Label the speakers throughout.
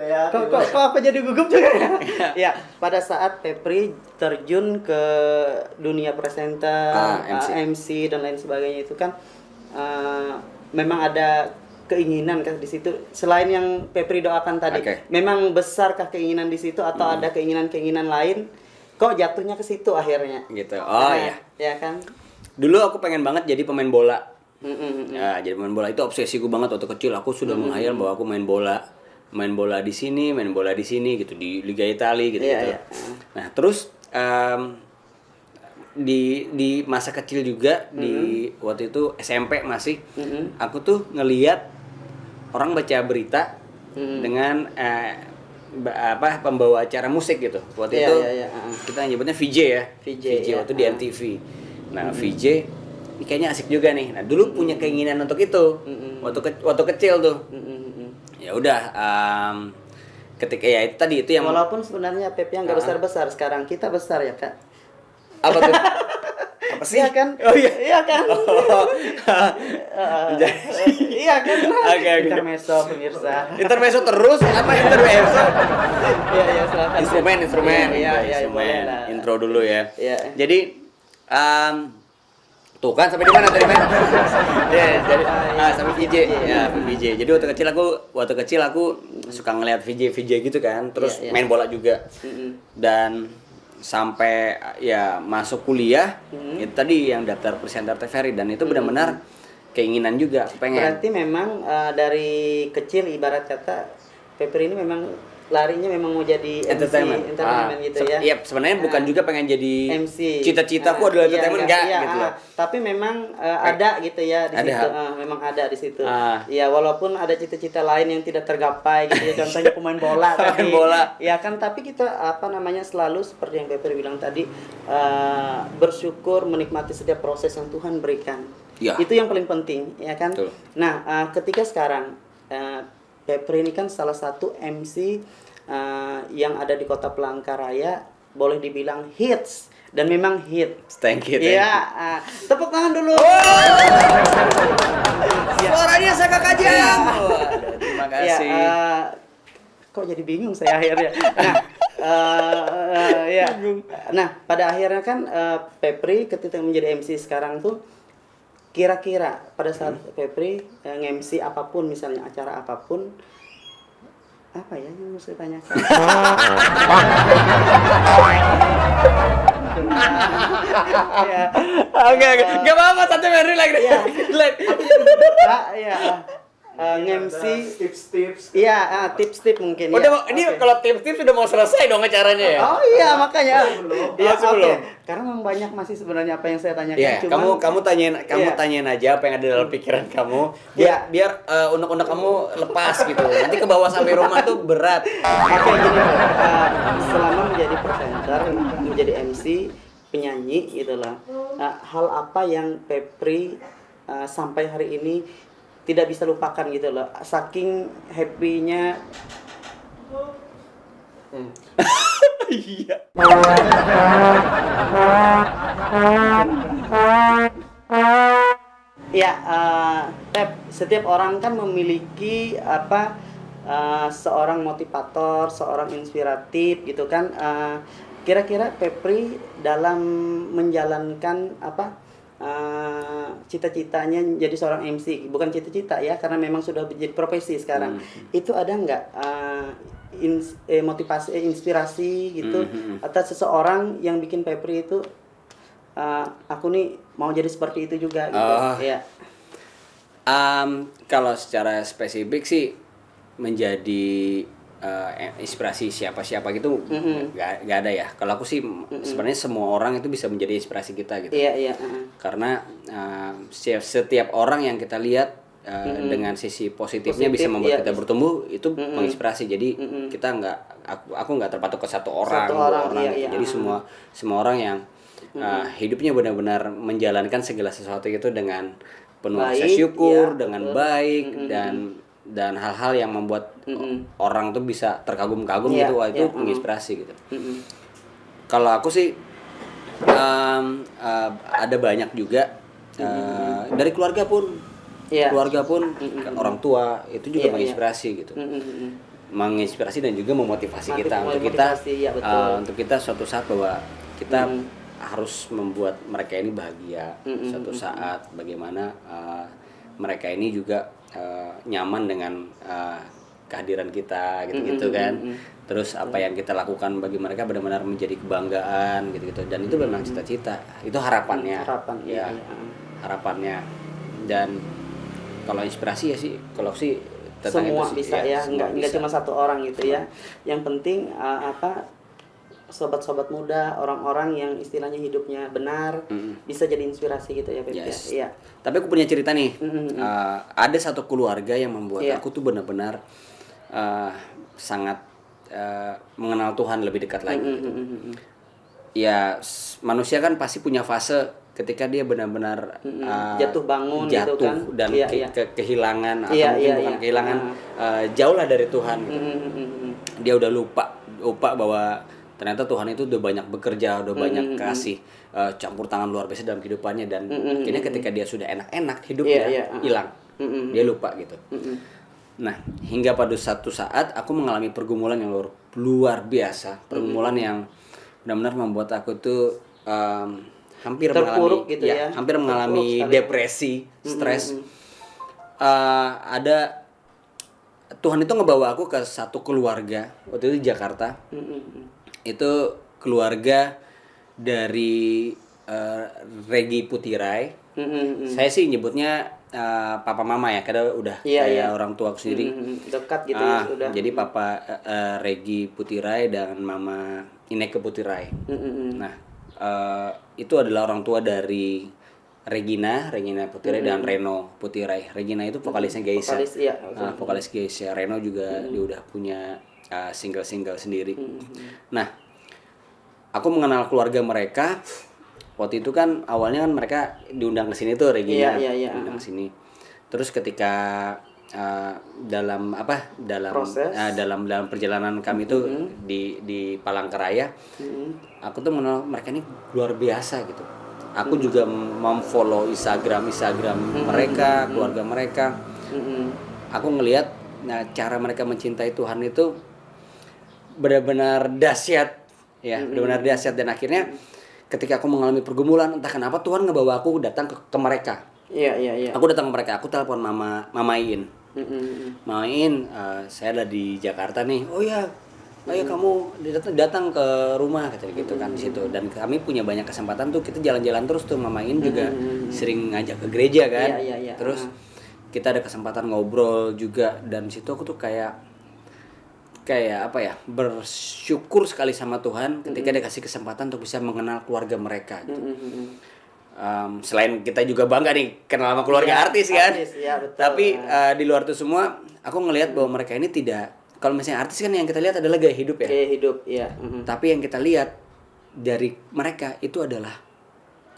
Speaker 1: Kok apa jadi gugup juga ya? Ya, pada saat Pepri terjun ke dunia presenter, MC dan lain sebagainya itu kan memang ada keinginan kan di situ selain yang Pepri doakan tadi. Memang besarkah keinginan di situ atau ada keinginan-keinginan lain? Kok jatuhnya ke situ akhirnya?
Speaker 2: Gitu. Oh iya.
Speaker 1: Ya kan?
Speaker 2: Dulu aku pengen banget jadi pemain bola. Ya, jadi pemain bola itu obsesiku banget waktu kecil. Aku sudah menghayal bahwa aku main bola di sini gitu di Liga Italia gitu. Nah, terus di masa kecil juga di waktu itu SMP masih aku tuh ngelihat orang baca berita dengan pembawa acara musik gitu. Waktu itu kita nyebutnya VJ ya. VJ waktu di MTV. Nah, VJ ini kayaknya asik juga nih. Nah, dulu punya keinginan untuk itu. Waktu kecil tuh. Ya udah ketika ya itu tadi itu yang
Speaker 1: walaupun sebenarnya Pepe yang enggak besar-besar, sekarang kita besar ya, Kak.
Speaker 2: Apa tuh? Apa sih?
Speaker 1: Iya kan?
Speaker 2: Oh iya.
Speaker 1: Iya kan? Iya kan?
Speaker 2: Oke.
Speaker 1: Intermezzo pemirsa.
Speaker 2: Intermezzo terus apa intermezzo?
Speaker 1: Iya, silakan.
Speaker 2: Instrumen.
Speaker 1: Iya,
Speaker 2: Intro dulu ya.
Speaker 1: Iya.
Speaker 2: Jadi tuh kan sampai di mana tadi men? Jadi sampai VJ. Ya, VJ. Jadi waktu kecil aku suka ngeliat VJ gitu kan, terus main bola juga. Dan sampai ya masuk kuliah, itu tadi yang daftar presenter TVRI dan itu benar-benar keinginan juga pengen.
Speaker 1: Berarti memang dari kecil ibarat kata Pepri ini memang larinya memang mau jadi
Speaker 2: entertainment
Speaker 1: gitu ya.
Speaker 2: Iya, sebenarnya bukan juga pengen jadi
Speaker 1: MC.
Speaker 2: Cita-citaku adalah entertainment enggak gitu.
Speaker 1: Tapi memang ada gitu ya di situ. Memang ada di situ. Ya walaupun ada cita-cita lain yang tidak tergapai gitu ya. Contohnya pemain bola tadi. Ya kan, tapi kita selalu seperti yang Pepri bilang tadi, bersyukur menikmati setiap proses yang Tuhan berikan. Ya. Itu yang paling penting, ya kan? Betul. Nah, ketika sekarang Pepri ini kan salah satu MC yang ada di Kota Palangkaraya, boleh dibilang hits dan memang hit.
Speaker 2: Thank you.
Speaker 1: Iya, tepuk tangan dulu.
Speaker 2: Suaranya saya Kakak Jam. Terima kasih.
Speaker 1: Kok jadi bingung saya akhirnya. Nah, pada akhirnya kan Pepri ketika menjadi MC sekarang tuh, kira-kira pada saat Pepri nge-MC apapun, misalnya acara apapun, apa ya yang mesti tanyakan?
Speaker 2: Oke. Gak apa-apa, satu Mary lagi.
Speaker 1: Nge-MC tips-tips. Iya, tips-tips mungkin.
Speaker 2: Udah ini kalau tips-tips sudah mau selesai dong acaranya ya.
Speaker 1: Oh iya, makanya.
Speaker 2: Iya, sebelum.
Speaker 1: Karena memang banyak masih sebenarnya apa yang saya tanyakan.
Speaker 2: Yeah, kamu tanyain aja apa yang ada dalam pikiran kamu. Biar unek-unek kamu lepas gitu. Nanti ke bawah sampai rumah tuh berat.
Speaker 1: Oke, gini. Selama menjadi presenter, menjadi MC, penyanyi gitu lah. Hal apa yang Pepri sampai hari ini tidak bisa lupakan gitu loh, saking happy-nya.
Speaker 2: Iya.
Speaker 1: Ya, Pep, setiap orang kan memiliki seorang motivator, seorang inspiratif gitu kan. Kira-kira Pepri dalam menjalankan cita-citanya jadi seorang MC, bukan cita-cita ya, karena memang sudah menjadi profesi sekarang. Itu ada nggak motivasi, inspirasi gitu, atau seseorang yang bikin Pepri itu aku nih mau jadi seperti itu juga gitu? Ya.
Speaker 2: Kalau secara spesifik sih menjadi inspirasi siapa-siapa gitu nggak ada ya. Kalau aku sih sebenarnya semua orang itu bisa menjadi inspirasi kita gitu.
Speaker 1: Iya.
Speaker 2: Karena setiap orang yang kita lihat dengan sisi positifnya bisa membuat kita bertumbuh, itu menginspirasi. Jadi kita aku nggak terpatok ke satu orang gitu. Jadi semua orang yang hidupnya benar-benar menjalankan segala sesuatu itu dengan penuh rasa syukur, dengan baik dan hal-hal yang membuat orang tuh bisa terkagum-kagum gitu, itu menginspirasi gitu. Kalau aku sih ada banyak juga dari keluarga pun, kan orang tua itu juga menginspirasi gitu. menginspirasi dan juga memotivasi kita
Speaker 1: ya,
Speaker 2: untuk kita suatu saat bahwa kita harus membuat mereka ini bahagia suatu saat, bagaimana mereka ini juga nyaman dengan kehadiran kita gitu kan. Terus apa yang kita lakukan bagi mereka benar-benar menjadi kebanggaan gitu dan itu memang cita-cita, itu harapannya. Harapannya. Dan kalau inspirasi ya sih, kalau sih
Speaker 1: semua itu bisa ya, enggak cuma satu orang gitu ya. Yang penting sobat-sobat muda, orang-orang yang istilahnya hidupnya benar, bisa jadi inspirasi gitu ya, Beb.
Speaker 2: Yes.
Speaker 1: Ya.
Speaker 2: Tapi aku punya cerita nih. Ada satu keluarga yang membuat aku tuh benar-benar sangat mengenal Tuhan lebih dekat lagi. Ya, manusia kan pasti punya fase ketika dia benar-benar
Speaker 1: jatuh bangun gitu kan,
Speaker 2: dan kehilangan atau mungkin bukan kehilangan, jauh lah dari Tuhan gitu. Dia udah lupa bahwa ternyata Tuhan itu udah banyak bekerja, udah banyak kasih campur tangan luar biasa dalam kehidupannya, dan akhirnya ketika dia sudah enak-enak hidupnya hilang, dia lupa gitu. Nah, hingga pada satu saat aku mengalami pergumulan yang luar biasa, pergumulan yang benar-benar membuat aku tuh hampir
Speaker 1: terpuruk
Speaker 2: mengalami
Speaker 1: gitu ya,
Speaker 2: hampir mengalami depresi, stres. Ada Tuhan itu ngebawa aku ke satu keluarga waktu itu di Jakarta. Itu keluarga dari Regi Putirai. Saya sih nyebutnya papa mama ya, karena udah kayak orang tua aku sendiri.
Speaker 1: Dekat gitu ya sudah.
Speaker 2: Jadi papa Regi Putirai dan mama Ineke Putirai. Nah, itu adalah orang tua dari Regina Putirai dan Reno Putirai. Regina itu vokalisnya Geisha. Vokalis Geisha. Reno juga dia udah punya single sendiri. Nah, aku mengenal keluarga mereka. Waktu itu kan awalnya kan mereka diundang ke sini tuh, Regina diundang ke sini. Terus ketika dalam perjalanan kami itu di Palangkaraya, aku tuh mengenal mereka ini luar biasa gitu. Aku juga memfollow Instagram mereka, keluarga mereka. Aku ngelihat cara mereka mencintai Tuhan itu benar-benar dahsyat ya, benar-benar dahsyat. Dan akhirnya ketika aku mengalami pergumulan, entah kenapa Tuhan ngebawa aku datang ke mereka. Aku datang ke mereka, aku telepon Mama In. Mama In, saya ada di Jakarta nih. Oh ya, ayo kamu datang ke rumah kata gitu kan di situ. Dan kami punya banyak kesempatan tuh, kita jalan-jalan terus tuh. Mama In juga sering ngajak ke gereja kan. Terus kita ada kesempatan ngobrol juga, dan di situ aku tuh kayak apa ya, bersyukur sekali sama Tuhan ketika dia kasih kesempatan untuk bisa mengenal keluarga mereka gitu. Selain kita juga bangga nih kenal sama keluarga artis kan, betul. Tapi di luar itu semua aku ngelihat bahwa mereka ini tidak, kalau misalnya artis kan yang kita lihat adalah gaya hidup ya, tapi yang kita lihat dari mereka itu adalah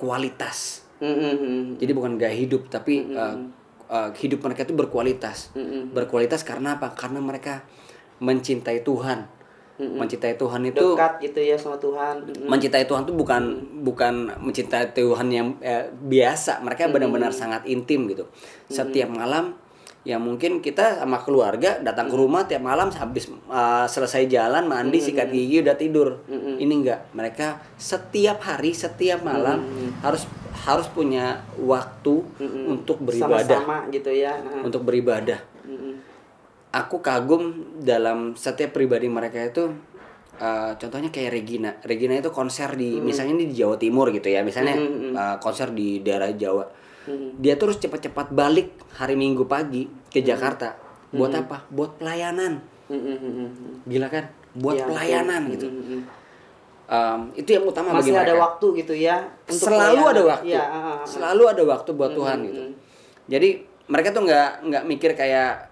Speaker 2: kualitas. Jadi bukan gaya hidup, tapi hidup mereka itu berkualitas. Berkualitas karena apa? Karena mereka mencintai Tuhan. Mencintai Tuhan itu
Speaker 1: dekat gitu ya sama Tuhan.
Speaker 2: Mencintai Tuhan itu bukan mencintai Tuhan yang biasa. Mereka benar-benar sangat intim gitu. Setiap malam ya mungkin kita sama keluarga datang ke rumah tiap malam, habis selesai jalan mandi sikat gigi udah tidur. Ini enggak. Mereka setiap hari, setiap malam harus punya waktu untuk beribadah.
Speaker 1: Sama-sama gitu ya.
Speaker 2: Untuk beribadah. Aku kagum dalam setiap pribadi mereka itu. Contohnya kayak Regina itu konser di misalnya ini di Jawa Timur gitu ya, misalnya konser di daerah Jawa. Dia terus cepat-cepat balik hari Minggu pagi ke Jakarta. Buat apa? Buat pelayanan. Gila kan? Buat pelayanan gitu. Itu yang utama bagi mereka.
Speaker 1: Masih ada waktu gitu ya untuk
Speaker 2: selalu pelayanan. Ada waktu. Selalu ada waktu buat Tuhan gitu. Jadi mereka tuh nggak mikir kayak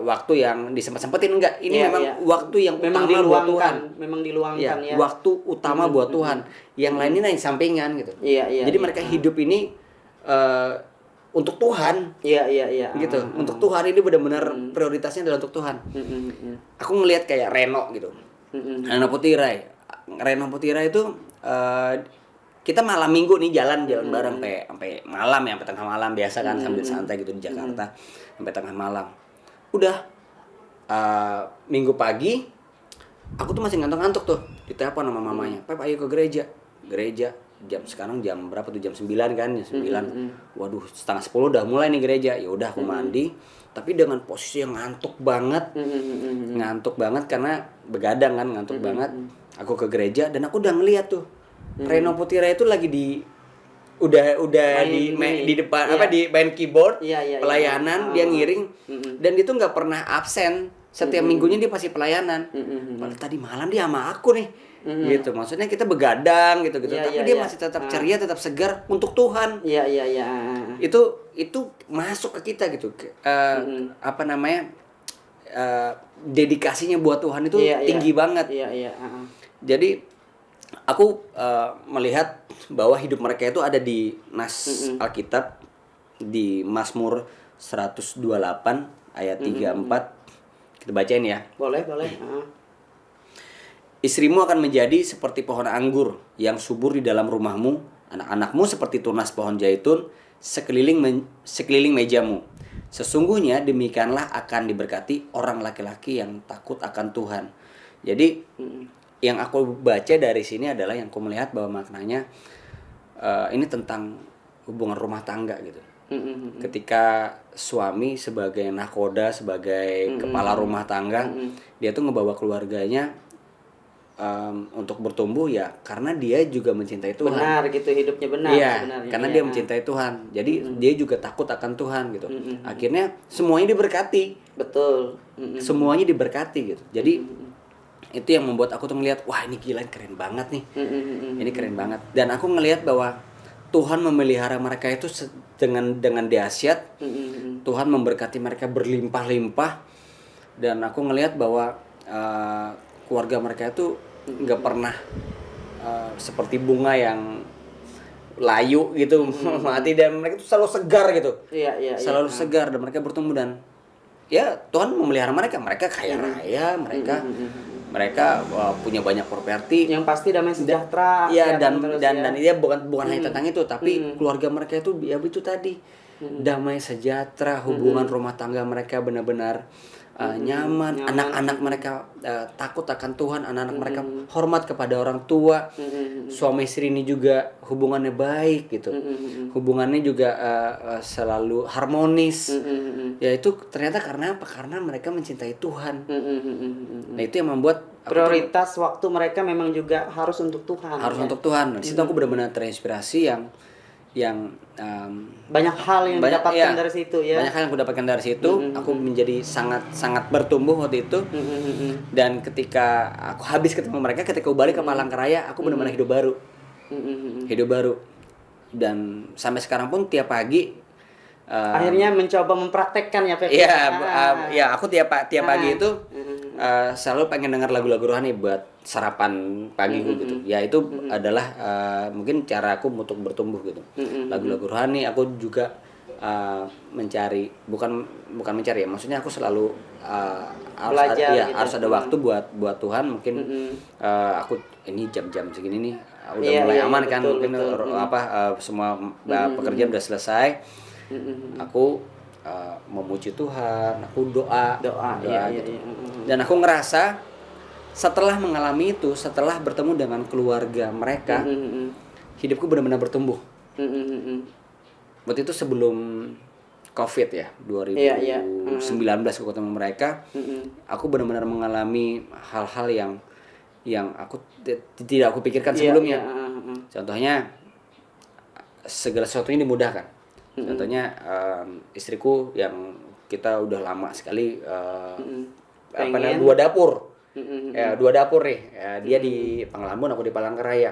Speaker 2: waktu yang disempet-sempetin, enggak. Ini memang waktu yang
Speaker 1: memang
Speaker 2: utama buat Tuhan.
Speaker 1: Memang diluangkan ya.
Speaker 2: Waktu utama buat Tuhan. Yang lainnya yang sampingan gitu. Jadi mereka hidup ini untuk Tuhan. Gitu. Untuk Tuhan, ini benar-benar prioritasnya adalah untuk Tuhan. Aku ngelihat kayak Reno gitu. Reno Putirai itu kita malam Minggu nih jalan bareng sampai malam ya, sampai tengah malam biasa kan, sambil santai gitu di Jakarta sampai tengah malam. Udah Minggu pagi aku tuh masih ngantuk-ngantuk tuh, ditelepon sama mamanya, Pep ayo ke gereja sekarang jam berapa tuh, jam 9 kan, jam 9. Waduh, setengah 10 udah mulai nih gereja. Ya udah aku mandi, tapi dengan posisi yang ngantuk banget karena begadang kan, ngantuk banget. Aku ke gereja dan aku udah ngeliat tuh Reno Putira itu lagi udah di depan di main keyboard, pelayanan, dia ngiring dan dia tuh nggak pernah absen. Setiap minggunya dia pasti pelayanan. Padahal tadi malam dia sama aku nih. Gitu. Maksudnya kita begadang gitu. Tapi dia masih tetap ceria, tetap segar untuk Tuhan. Itu masuk ke kita gitu. Dedikasinya buat Tuhan itu tinggi banget. Jadi aku melihat bahwa hidup mereka itu ada di nas Alkitab, di Mazmur 128 ayat 34. Kita bacain ya.
Speaker 1: Boleh.
Speaker 2: Istrimu akan menjadi seperti pohon anggur yang subur di dalam rumahmu, anak-anakmu seperti tunas pohon zaitun sekeliling mejamu. Sesungguhnya demikianlah akan diberkati orang laki-laki yang takut akan Tuhan. Jadi yang aku baca dari sini adalah, yang aku melihat bahwa maknanya ini tentang hubungan rumah tangga gitu. Ketika suami sebagai nakoda, sebagai kepala rumah tangga, dia tuh ngebawa keluarganya untuk bertumbuh ya karena dia juga mencintai Tuhan.
Speaker 1: Benar gitu, hidupnya benar.
Speaker 2: Iya, karena dia mencintai Tuhan. Jadi dia juga takut akan Tuhan gitu. Akhirnya semuanya diberkati.
Speaker 1: Betul.
Speaker 2: Semuanya diberkati gitu. Jadi itu yang membuat aku tuh ngelihat, wah ini gila, keren banget nih. Ini keren banget. Dan aku ngelihat bahwa Tuhan memelihara mereka itu dengan dahsyat. Tuhan memberkati mereka berlimpah-limpah. Dan aku ngelihat bahwa keluarga mereka itu nggak pernah seperti bunga yang layu gitu mati, dan mereka itu selalu segar gitu. Selalu segar, dan mereka bertumbuh, dan ya Tuhan memelihara mereka. Mereka kaya raya, mereka punya banyak properti
Speaker 1: yang pasti damai sejahtera.
Speaker 2: Iya, dan dia bukan hanya tentang itu, tapi keluarga mereka itu ya itu tadi damai sejahtera, hubungan rumah tangga mereka benar-benar nyaman. Anak-anak mereka takut akan Tuhan, anak-anak mereka hormat kepada orang tua. Suami istri ini juga hubungannya baik gitu. Hubungannya juga selalu harmonis. Ya itu ternyata karena apa? Karena mereka mencintai Tuhan. Nah itu yang membuat
Speaker 1: prioritas waktu mereka memang juga harus untuk Tuhan.
Speaker 2: Harus untuk Tuhan. Di situ aku benar-benar terinspirasi yang
Speaker 1: banyak hal yang didapatkan dari situ ya.
Speaker 2: Banyak hal yang aku dapatkan dari situ. Aku menjadi sangat bertumbuh waktu itu. Dan ketika aku habis ketemu mereka, ketika aku balik ke Palangkaraya, aku benar-benar hidup baru. Hidup baru. Dan sampai sekarang pun tiap pagi
Speaker 1: akhirnya mencoba mempraktekkan ya, Pep.
Speaker 2: Iya, aku tiap pagi itu selalu pengen dengar lagu-lagu rohani buat sarapan pagiku gitu. Ya itu adalah mungkin cara aku untuk bertumbuh gitu. Lagu-lagu rohani. Aku juga mencari, bukan mencari ya, maksudnya aku selalu
Speaker 1: belajar,
Speaker 2: harus ada waktu buat Tuhan. Mungkin aku ini jam-jam segini nih udah mulai aman kan, mungkin semua pekerjaan udah selesai. Aku memuji Tuhan, aku doa gitu. Dan aku ngerasa setelah mengalami itu, setelah bertemu dengan keluarga mereka, hidupku benar-benar bertumbuh. Waktu itu sebelum COVID ya, 2019 aku ketemu mereka, aku benar-benar mengalami hal-hal yang aku tidak aku pikirkan sebelumnya. Contohnya segala sesuatunya dimudahkan. Contohnya istriku yang kita udah lama sekali dua dapur. Dua dapur nih. Dia di Panglambon, aku di Palangkaraya.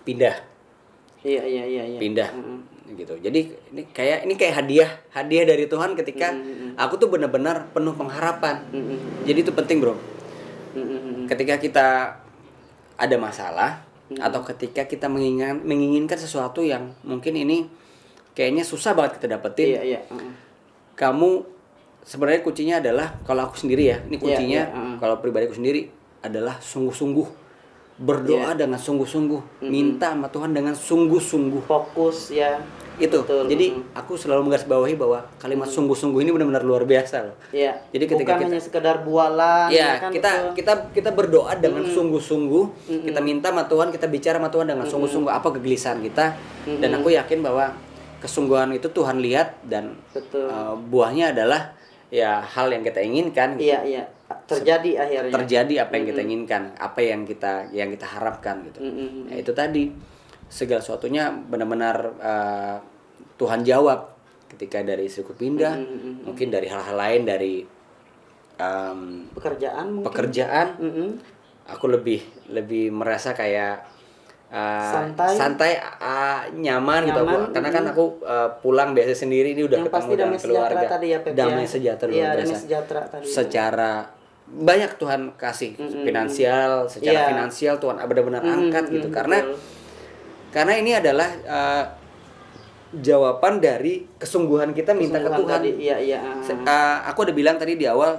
Speaker 2: Pindah. Pindah. Gitu. Jadi ini kayak hadiah dari Tuhan ketika aku tuh benar-benar penuh pengharapan. Jadi itu penting, Bro. Ketika kita ada masalah atau ketika kita menginginkan sesuatu yang mungkin ini kayaknya susah banget kita dapetin. Kamu sebenarnya kuncinya adalah, kalau aku sendiri ya, ini kuncinya kalau pribadiku sendiri adalah sungguh-sungguh berdoa dengan sungguh-sungguh, minta sama Tuhan dengan sungguh-sungguh,
Speaker 1: fokus ya.
Speaker 2: Itu. Betul. Jadi aku selalu menggarisbawahi bahwa kalimat sungguh-sungguh ini benar-benar luar biasa loh.
Speaker 1: Iya.
Speaker 2: Jadi ketika
Speaker 1: bukan hanya sekedar bualan.
Speaker 2: Ya,
Speaker 1: kan,
Speaker 2: kita berdoa dengan sungguh-sungguh, kita minta sama Tuhan, kita bicara sama Tuhan dengan sungguh-sungguh apa kegelisahan kita, dan aku yakin bahwa kesungguhan itu Tuhan lihat dan buahnya adalah ya hal yang kita inginkan.
Speaker 1: Iya, iya. Terjadi akhirnya.
Speaker 2: Terjadi apa yang kita inginkan, apa yang kita harapkan gitu. Ya, itu tadi segala sesuatunya benar-benar Tuhan jawab ketika dari istriku pindah, mungkin dari hal-hal lain, dari pekerjaan. Aku lebih merasa kayak santai, nyaman gitu aku, karena kan aku pulang biasa sendiri, ini udah ketemu dengan keluarga, damai sejahtera,
Speaker 1: damai sejahtera tadi.
Speaker 2: Secara banyak Tuhan kasih finansial, secara finansial Tuhan benar-benar angkat gitu, karena ini adalah jawaban dari kesungguhan kita minta ke Tuhan. Aku udah bilang tadi di awal,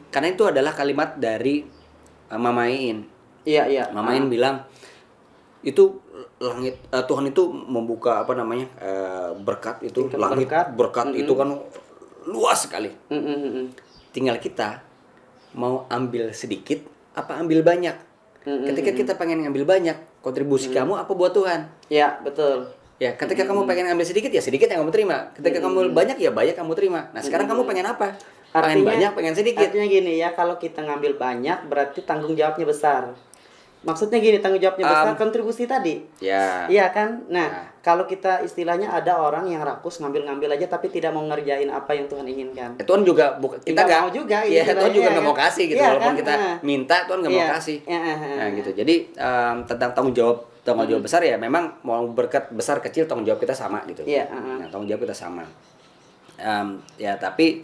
Speaker 2: karena itu adalah kalimat dari Mama Iin. Mama Iin bilang itu langit, Tuhan itu membuka berkat itu, langit berkat itu kan luas sekali. Tinggal kita mau ambil sedikit apa ambil banyak. Ketika kita pengen ngambil banyak, kontribusi kamu apa buat Tuhan?
Speaker 1: Ya, betul.
Speaker 2: Ya, ketika kamu pengen ngambil sedikit, ya sedikit yang kamu terima. Ketika kamu banyak, ya banyak kamu terima. Nah, sekarang kamu pengen apa? Pengen banyak, pengen sedikit.
Speaker 1: Artinya gini ya, kalau kita ngambil banyak, berarti tanggung jawabnya besar. Maksudnya gini, tanggung jawabnya besar, kontribusi tadi.
Speaker 2: Ya.
Speaker 1: Iya kan? Nah, kalau kita istilahnya ada orang yang rakus ngambil-ngambil aja tapi tidak mau ngerjain apa yang Tuhan inginkan.
Speaker 2: Tuhan juga kita nggak
Speaker 1: mau juga.
Speaker 2: Ya, Tuhan juga nggak mau kasih gitu. Walaupun
Speaker 1: kan?
Speaker 2: kita minta, Tuhan nggak mau kasih. Nah, gitu. Jadi tentang tanggung jawab besar ya, memang mau berkat besar kecil tanggung jawab kita sama gitu. Nah, tanggung jawab kita sama. Ya, tapi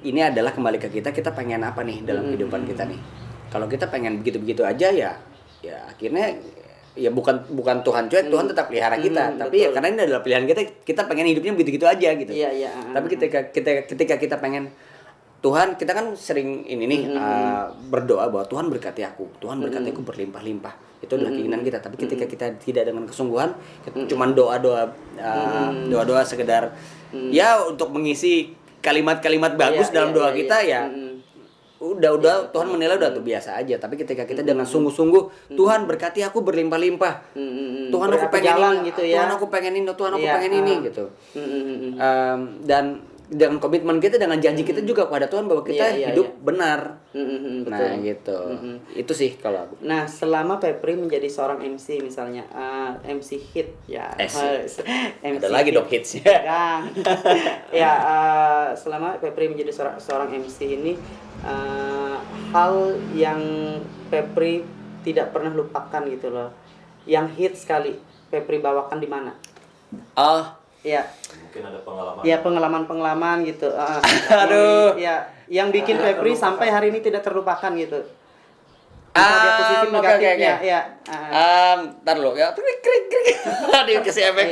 Speaker 2: ini adalah kembali ke kita pengen apa nih dalam kehidupan kita nih. Kalau kita pengen begitu-begitu aja ya akhirnya ya bukan Tuhan cuek, Tuhan tetap pelihara kita. Tapi ya karena ini adalah pilihan kita pengen hidupnya begitu-gitu aja gitu. Tapi ketika kita pengen Tuhan, kita kan sering berdoa bahwa Tuhan berkati aku, Tuhan berkati aku berlimpah-limpah. Itu adalah keinginan kita. Tapi ketika kita tidak dengan kesungguhan, cuma doa-doa sekedar ya untuk mengisi kalimat-kalimat bagus dalam doa kita ya. Udah Tuhan menilai udah tuh biasa aja. Tapi ketika kita dengan sungguh-sungguh, Tuhan berkati aku berlimpah-limpah, Tuhan aku pengen ini, gitu ya. Tuhan aku pengen ini, Tuhan aku pengen ini gitu. Dan dengan komitmen kita, dengan janji kita juga kepada Tuhan bahwa kita hidup benar.
Speaker 1: Betul.
Speaker 2: Nah gitu. Itu sih kalau aku.
Speaker 1: Nah, selama Pepri menjadi seorang MC misalnya, MC hit ya.
Speaker 2: MC ada lagi
Speaker 1: hit.
Speaker 2: dong hitsnya.
Speaker 1: Ya, selama Pepri menjadi seorang MC ini, hal yang Pepri tidak pernah lupakan gitu loh, yang hit sekali Pepri bawakan di mana? Ya.
Speaker 3: Mungkin ada pengalaman.
Speaker 1: Ya, pengalaman gitu.
Speaker 2: Aduh.
Speaker 1: Yang bikin Pepri sampai hari ini tidak terlupakan gitu. Dia positif negatifnya.
Speaker 2: Okay. Ntar lo ya. Krik. Dia kasih efek.